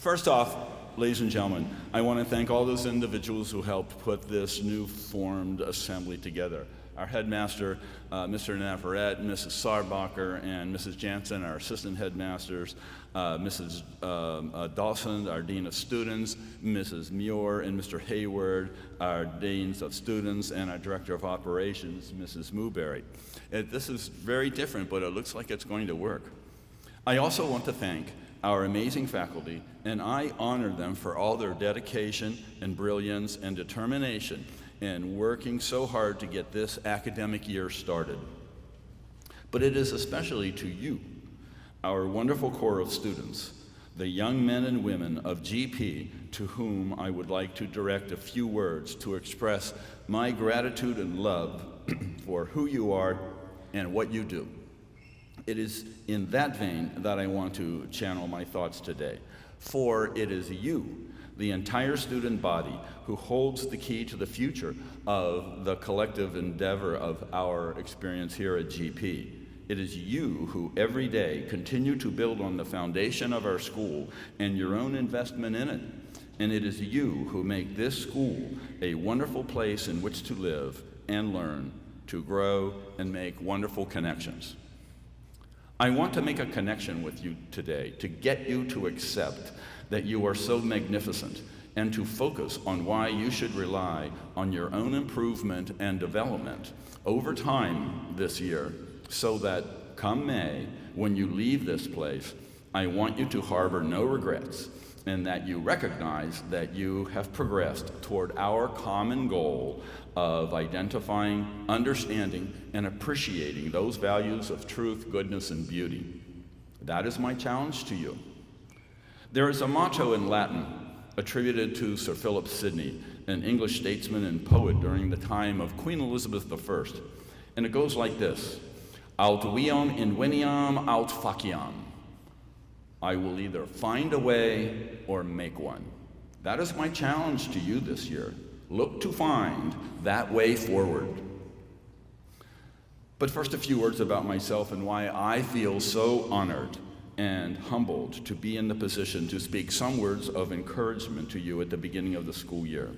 First off, ladies and gentlemen, I want to thank all those individuals who helped put this new formed assembly together. Our headmaster, Mr. Navarrete, Mrs. Sarbacher, and Mrs. Jansen, our assistant headmasters, Mrs. Dawson, our dean of students, Mrs. Muir, and Mr. Hayward, our deans of students, and our director of operations, Mrs. Mooberry. This is very different, but it looks like it's going to work. I also want to thank our amazing faculty, and I honor them for all their dedication and brilliance and determination in working so hard to get this academic year started. But it is especially to you, our wonderful core of students, the young men and women of GP, to whom I would like to direct a few words to express my gratitude and love for who you are and what you do. It is in that vein that I want to channel my thoughts today, for it is you, the entire student body, who holds the key to the future of the collective endeavor of our experience here at GP. It is you who every day continue to build on the foundation of our school and your own investment in it. And it is you who make this school a wonderful place in which to live and learn, to grow and make wonderful connections. I want to make a connection with you today to get you to accept that you are so magnificent and to focus on why you should rely on your own improvement and development over time this year, so that come May, when you leave this place, I want you to harbor no regrets and that you recognize that you have progressed toward our common goal of identifying, understanding, and appreciating those values of truth, goodness, and beauty. That is my challenge to you. There is a motto in Latin attributed to Sir Philip Sidney, an English statesman and poet during the time of Queen Elizabeth I, and it goes like this: Aut viam inveniam aut faciam. I will either find a way or make one. That is my challenge to you this year. Look to find that way forward. But first, a few words about myself and why I feel so honored and humbled to be in the position to speak some words of encouragement to you at the beginning of the school year.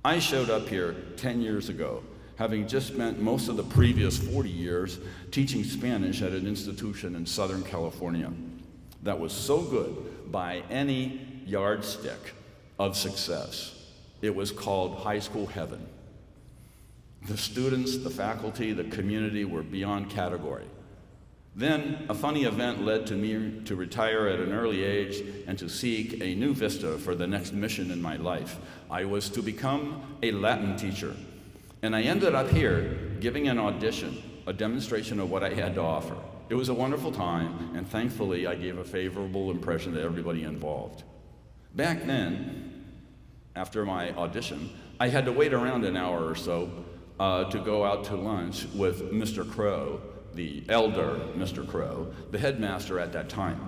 I showed up here 10 years ago, having just spent most of the previous 40 years teaching Spanish at an institution in Southern California that was so good by any yardstick of success. It was called high school heaven. The students, the faculty, the community were beyond category. Then a funny event led to me to retire at an early age and to seek a new vista for the next mission in my life. I was to become a Latin teacher. And I ended up here giving an audition, a demonstration of what I had to offer. It was a wonderful time, and thankfully I gave a favorable impression to everybody involved. Back then, after my audition, I had to wait around an hour or so to go out to lunch with Mr. Crow, the elder Mr. Crow, the headmaster at that time.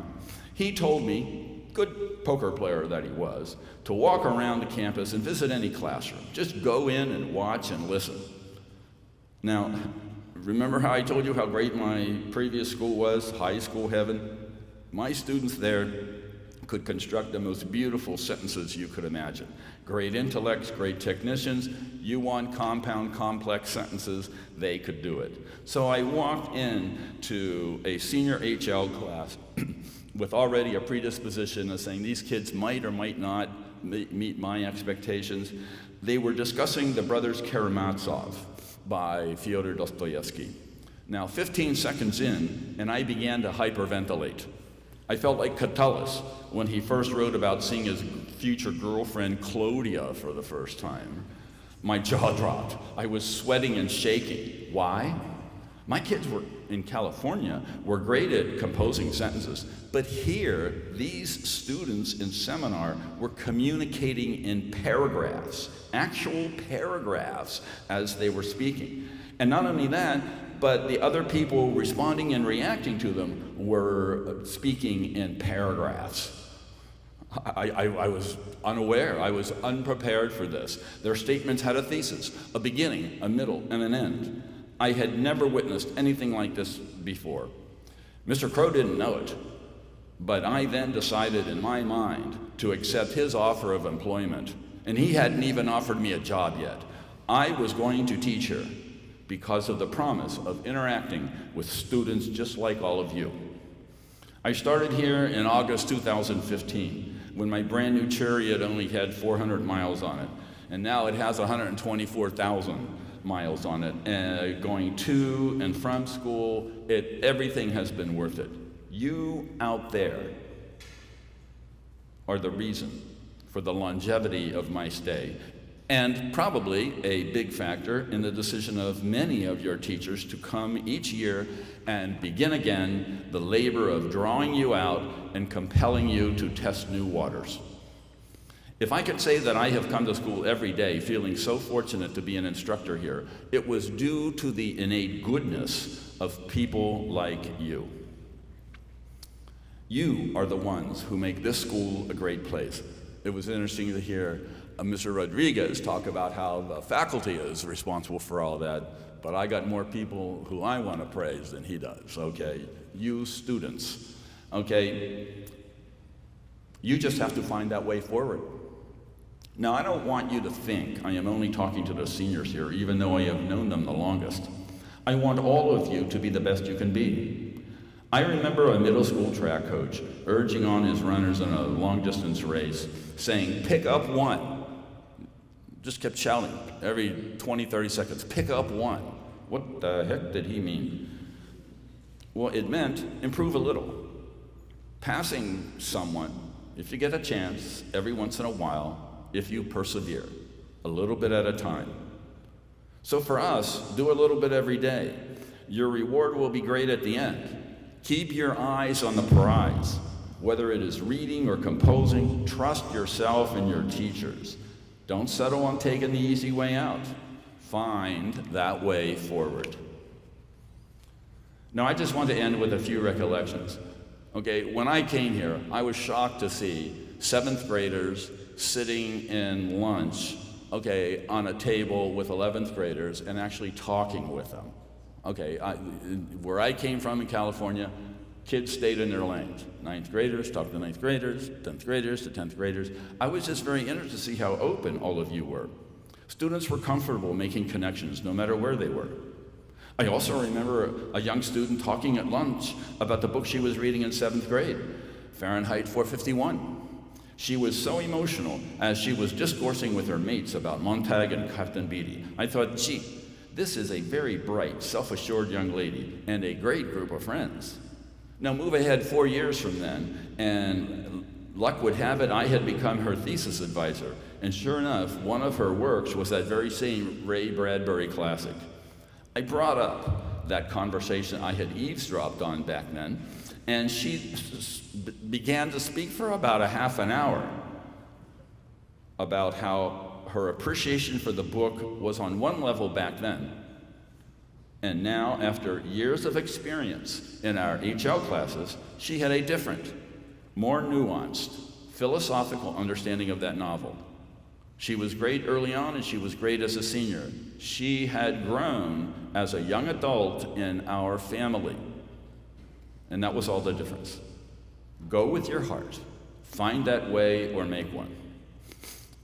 He told me, good poker player that he was, to walk around the campus and visit any classroom. Just go in and watch and listen. Now, remember how I told you how great my previous school was, high school heaven? My students there could construct the most beautiful sentences you could imagine. Great intellects, great technicians. You want compound, complex sentences, they could do it. So I walked into a senior HL class with already a predisposition of saying these kids might or might not meet my expectations. They were discussing The Brothers Karamazov by Fyodor Dostoevsky. Now, 15 seconds in, and I began to hyperventilate. I felt like Catullus when he first wrote about seeing his future girlfriend Clodia for the first time. My jaw dropped. I was sweating and shaking. Why? My kids were in California were great at composing sentences, but here, these students in seminar were communicating in paragraphs, actual paragraphs, as they were speaking. And not only that, but the other people responding and reacting to them were speaking in paragraphs. I was unaware, I was unprepared for this. Their statements had a thesis, a beginning, a middle, and an end. I had never witnessed anything like this before. Mr. Crow didn't know it, But I then decided in my mind to accept his offer of employment, and he hadn't even offered me a job yet. I was going to teach here because of the promise of interacting with students just like all of you. I started here in August 2015 when my brand new Chariot only had 400 miles on it, and now it has 124,000 miles on it, and going to and from school, everything has been worth it. You out there are the reason for the longevity of my stay, and probably a big factor in the decision of many of your teachers to come each year and begin again the labor of drawing you out and compelling you to test new waters. If I could say that I have come to school every day feeling so fortunate to be an instructor here, it was due to the innate goodness of people like you. You are the ones who make this school a great place. It was interesting to hear Mr. Rodriguez talk about how the faculty is responsible for all that, but I got more people who I want to praise than he does, okay? You students, okay? You just have to find that way forward. Now, I don't want you to think I am only talking to the seniors here, even though I have known them the longest. I want all of you to be the best you can be. I remember a middle school track coach urging on his runners in a long-distance race, saying, pick up one. Just kept shouting every 20, 30 seconds, pick up one. What the heck did he mean? Well, it meant improve a little. Passing someone, if you get a chance, every once in a while, if you persevere, a little bit at a time. So for us, do a little bit every day. Your reward will be great at the end. Keep your eyes on the prize. Whether it is reading or composing, trust yourself and your teachers. Don't settle on taking the easy way out. Find that way forward. Now, I just want to end with a few recollections. Okay, when I came here, I was shocked to see 7th graders sitting in lunch, okay, on a table with 11th graders and actually talking with them. Okay, where I came from in California, kids stayed in their lanes. 9th graders talked to 9th graders, 10th graders to 10th graders. I was just very interested to see how open all of you were. Students were comfortable making connections no matter where they were. I also remember a young student talking at lunch about the book she was reading in 7th grade, Fahrenheit 451. She was so emotional as she was discoursing with her mates about Montag and Captain Beatty. I thought, gee, this is a very bright, self-assured young lady and a great group of friends. Now move ahead 4 years from then, and luck would have it I had become her thesis advisor. And sure enough, one of her works was that very same Ray Bradbury classic. I brought up that conversation I had eavesdropped on back then, and she began to speak for about a half an hour about how her appreciation for the book was on one level back then. And now, after years of experience in our HL classes, she had a different, more nuanced, philosophical understanding of that novel. She was great early on, and she was great as a senior. She had grown as a young adult in our family. And that was all the difference. Go with your heart. Find that way or make one.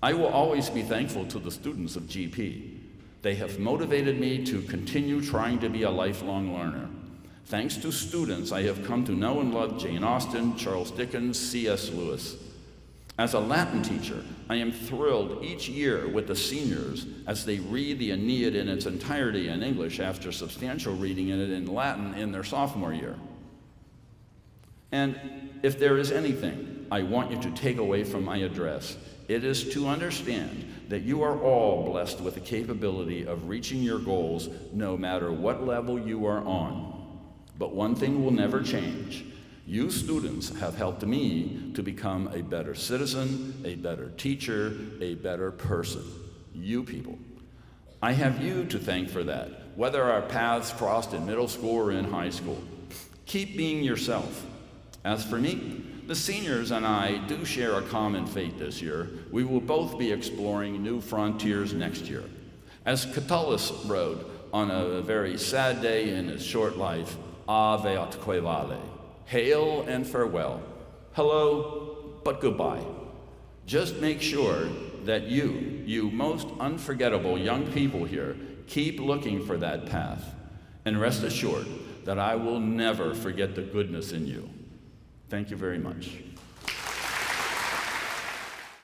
I will always be thankful to the students of GP. They have motivated me to continue trying to be a lifelong learner. Thanks to students, I have come to know and love Jane Austen, Charles Dickens, C.S. Lewis. As a Latin teacher, I am thrilled each year with the seniors as they read the Aeneid in its entirety in English after substantial reading in it in Latin in their sophomore year. And if there is anything I want you to take away from my address, it is to understand that you are all blessed with the capability of reaching your goals no matter what level you are on. But one thing will never change. You students have helped me to become a better citizen, a better teacher, a better person. You people. I have you to thank for that, whether our paths crossed in middle school or in high school. Keep being yourself. As for me, the seniors and I do share a common fate this year. We will both be exploring new frontiers next year. As Catullus wrote on a very sad day in his short life, Ave atque vale. Hail and farewell. hello, but goodbye. Just make sure that you most unforgettable young people here, keep looking for that path. And rest assured that I will never forget the goodness in you. Thank you very much.